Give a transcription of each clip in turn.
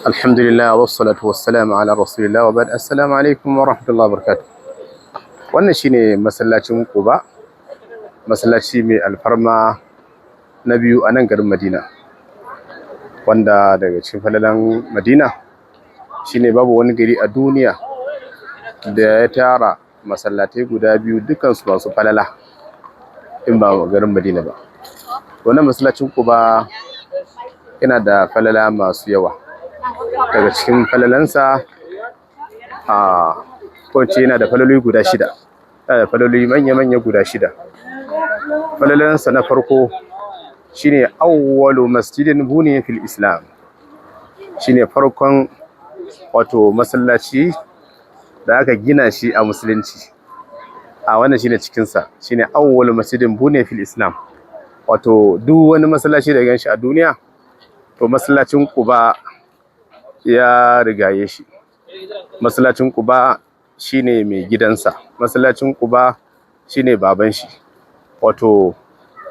Alhamdulillah wassalatu wassalamu ala rasulillah wa ba'd. Assalamu alaikum wa rahmatullahi wa barakatuh. Wannan shine masallacin Quba, masallaci mai alfarma na biyu a nan garin Madina. Wanda daga cikin falalan Madina shine babu wani gari a duniya da ya tara masallatai guda biyu dukansu masu falala in ba garin Madina ba. Wannan masallacin Quba yana da falala masu yawa. Daga cikin falalansa kowace yana da falaloli guda shida, yana da falaloli manya-manya guda shida. Falalansa na farko shine awwalu masjidin buniya fil islam, shine farkon wato masallaci da aka gina shi a musulunci. Wannan shine cikinsa, shine awwalu masjidin buniya fil islam. Wato duk wani masallaci da gan shi a duniya to masallacin Quba ya rigaye shi. Masallacin Quba shine mai gidansa, masallacin Quba shine baban shi. Wato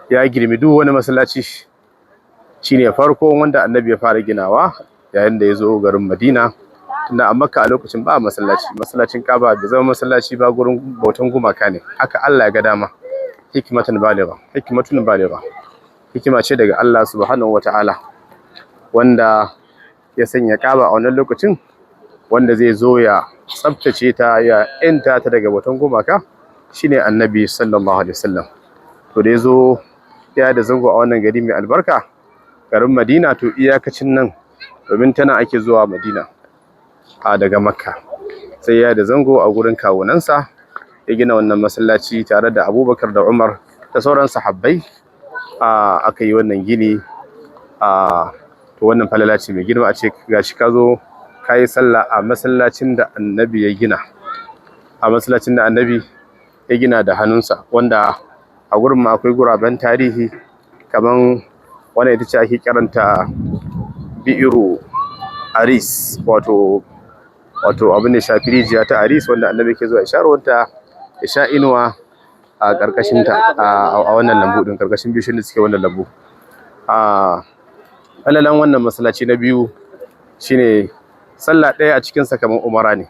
ya girmi duk wani masallaci, shine farko wanda annabi ya fara ginawa yayin da ya zo garin Madina. Tunda a Makka a lokacin ba masallaci, masallacin Kaaba bai zama masallaci ba, gurin bautan gumaka ne. Haka Allah ya ga dama, hikmatun baligha, hikima ce daga Allah subhanahu wata'ala, wanda ya sanya Kaaba a wannan lokacin wanda zai zo ya tsabtace ta, ya ƴanta ta daga bautan gumaka, shine annabi sallallahu alaihi wasallam. To da ya zo ya da zango a wannan gari mai albarka, garin Madina, to iyakacin nan, domin tana ake zuwa Madina daga Makka, sai ya da zango a gurin kawunansa ya gina wannan masallaci tare da Abubakar da Umar da sauran sahabbai. Aka yi wannan gini. To wannan falala ce mai girma, a ce gashi ka zo ka yi sallah a masallacin da annabi ya gina, a masallacin da annabi ya gina da hannunsa, wanda a gurin ma akwai guraben tarihi kaman wannan ita ce ake kiranta bi'iru Aris, wato abin da shafi rijiya ta Aris, wanda annabi ke zuwa isharwanta ya sha inuwa a ƙarƙashin ta a wannan lambu din, ƙarƙashin bishiyar da suke wannan lambu. Falalan wannan masallaci na biyu shine sallah ɗaya a cikinsa kamar umara ne.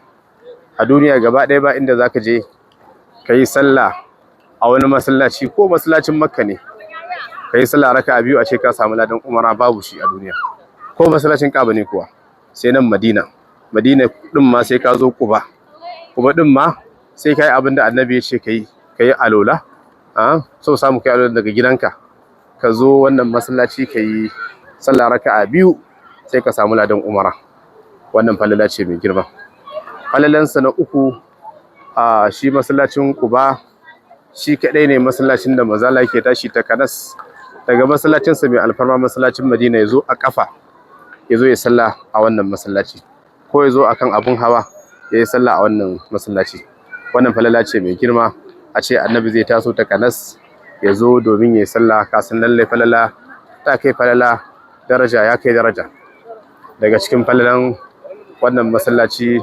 A duniya gaba ɗaya ba inda zaka je ka yi sallah a wani masallaci, ko masallacin Makka ne, ka yi sallah raka'a biyu a ce ka samu ladan umara, babu shi a duniya. Ko masallacin Kaaba ne kuwa, sai nan Madina din ma sai ka zo Quba din ma sai ka yi abin da annabi ya ce ka yi alola. So samu kai alola daga gidanka ka zo wannan masallaci ka yi sallah raka'a biyu sai ka samu ladan umara. Wannan falala ce mai girma. Falalansa na uku, shi masallacin Quba shi kadai ne masallacin da manzo Allah yake tashi ta kanas daga masallacinsa mai alfarma, masallacin Madina, ya zo a kafa, ya zo ya sallah a wannan masallaci, ko ya zo akan abun hawa ya yi sallah a wannan masallaci. Wannan falala ce mai girma, a ce annabi zai taso ta kanas ya zo domin ya yi sallah. Kasan lallai falala ta kai falala, daraja ya kai daraja. Daga cikin falalan wannan masallaci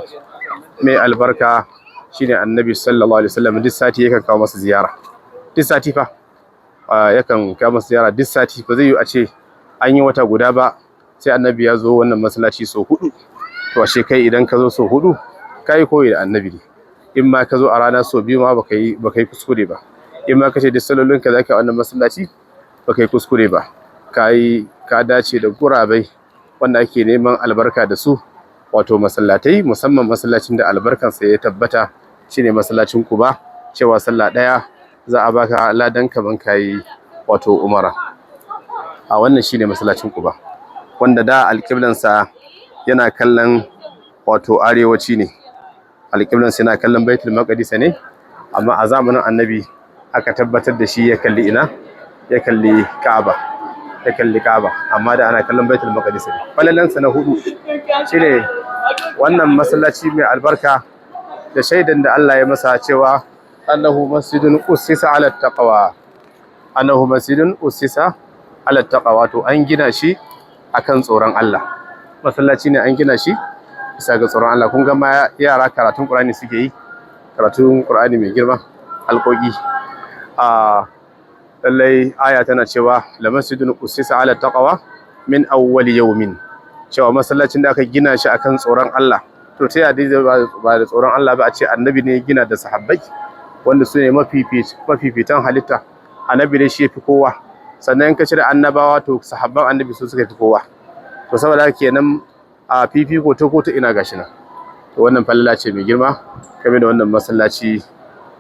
mai albarka shine annabi sallallahu alaihi wasallam duk sati yakan kawo masa ziyara, duk sati fa yakan kawo masa ziyara duk sati. Ba zai yi a ce an yi wata guda ba sai annabi ya zo wannan masallaci sau hudu. To ashe kai idan ka zo sau hudu ka yi koyi da annabi ne. In ma ka zo a rana sau biyu ma baka yi kuskure ba. In ma ka ce duk salolinka za ka yi wannan masallaci baka yi kuskure ba. Ka dace da gurabai wanda ake neman albarka da su, wato masallatai, musamman masallacin da albarkansa ya tabbata shine masallacin Quba, cewa sallah ɗaya za a baka ladan kaman kayi wato umara. Wannan shine masallacin Quba, wanda da alƙiblansa yana kallon wato arewaci ne, alƙiblansa yana kallon Baitul Maqdis ne, amma a zamanin annabi aka tabbatar da shi ya kalli ina, ya kalli Ka'aba, amma da ana kallon Baitul Maqdis ne. Falalansa na hudu shine wannan masallaci mai albarka da shaidan da Allah ya masa cewa annahu masjidun ussisa ala taqwa, to an gina shi akan tsoron Allah. Masallaci ne an gina shi bisa ga tsoron Allah. Kun ga ma yara karatun Qur'ani suke yi, karatun Qur'ani mai girma, alƙoƙi. Lallai aya tana cewa la masjidun ussisa ala taqwa min awwali yawmin, cewa masallacin da aka gina shi akan tsoron Allah, to ta yadda ba da tsoron Allah ba a ce annabi ne ya gina da sahabbai wanda su ne mafifitan halitta. Annabi ne shi ya fi kowa, sannan in ka cire annabawa to sahabban annabi su suka fi kowa. To saboda haka kenan a fifiko ta ko ta ina gashi nan. To wannan falala ce mai girma game da wannan masallaci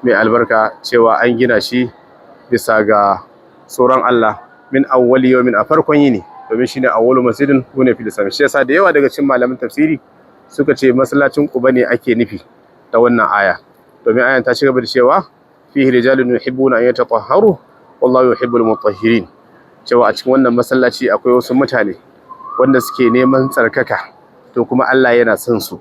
mai albarka, cewa an gina shi bisa ga tsoron Allah min awwali yawmin, a farkon yini, domin shine awwalu masjidin bune fil islam. Shi yasa da yawa daga cikin malaman tafsiri suka ce masallacin Quba ne ake nufi da wannan aya, domin ayan ta ci gaba da cewa fihi rijalun yuhibbuna an yatatahharu wallahu yuhibbul mutahhirin, cewa a cikin wannan masallaci akwai wasu mutane wanda suke neman tsarkaka, to kuma Allah yana son su.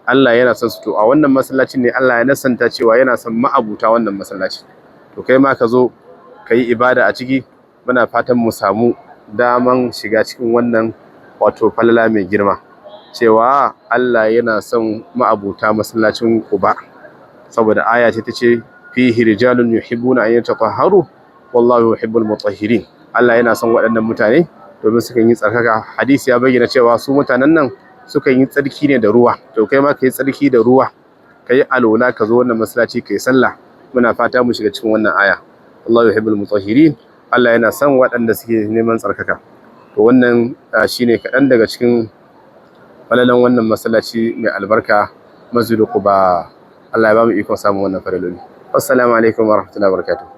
Allah yana son su. To a wannan masallacin ne Allah ya nasanta cewa yana son ma'abuta wannan masallaci. To kai ma ka zo ka yi ibada a ciki. Muna fatan mu samu daman shiga cikin wannan wato falala mai girma, cewa Allah yana son ma'abuta masallacin Quba, saboda aya ce ta ce fihi rijalun yuhibbuna an yatatahharu wallahu yuhibbul mutahhirin. Allah yana son waɗannan mutane domin sukan yi tsarkaka. Hadisi ya bayyana cewa su mutanen nan sukan yi tsarki ne da ruwa. To kai ma ka yi tsarki da ruwa, ka yi alola, ka zo wannan masallaci ka yi sallah. Muna fata mu shiga cikin wannan aya. Wallahu yuhibbul mutahhirin. Allah yana son waɗanda suke neman tsarkaka. To wannan shine kaɗan daga cikin falalan wannan masallaci mai albarka, Masjidu Quba. Allah ya ba mu ikon samun wannan falaloli. Assalamu alaikum wa rahmatullahi wa barakatuh.